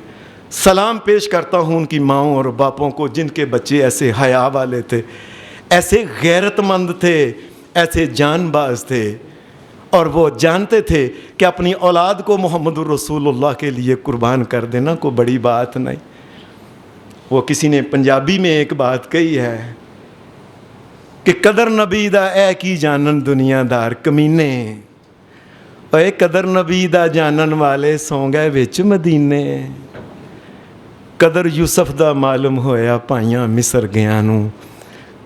سلام پیش کرتا ہوں ان کی ماؤں اور باپوں کو جن کے بچے ایسے حیا والے تھے، ایسے غیرت مند تھے، ایسے جان باز تھے، اور وہ جانتے تھے کہ اپنی اولاد کو محمد الرسول اللہ کے لیے قربان کر دینا کوئی بڑی بات نہیں۔ وہ کسی نے پنجابی میں ایک بات کہی ہے کہ قدر نبی دا اے کی جانن دنیا دار کمینے، اے قدر نبی دا جانن والے سو گئے وچ مدینے، قدر یوسف دا معلوم ہویا پائیاں مصر گیاں نوں،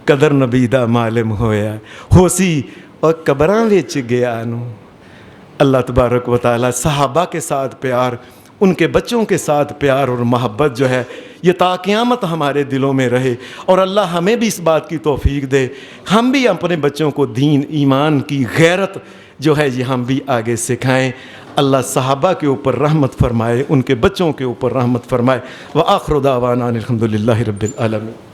قدر نبی دا معلوم ہویا ہو سی اور قبراں وچ گیا نوں۔ اللہ تبارک و تعالی صحابہ کے ساتھ پیار، ان کے بچوں کے ساتھ پیار اور محبت جو ہے یہ تا قیامت ہمارے دلوں میں رہے، اور اللہ ہمیں بھی اس بات کی توفیق دے، ہم بھی اپنے بچوں کو دین ایمان کی غیرت جو ہے یہ ہم بھی آگے سکھائیں۔ اللہ صحابہ کے اوپر رحمت فرمائے، ان کے بچوں کے اوپر رحمت فرمائے۔ وآخر دعوانا الحمد للہ رب العالمین۔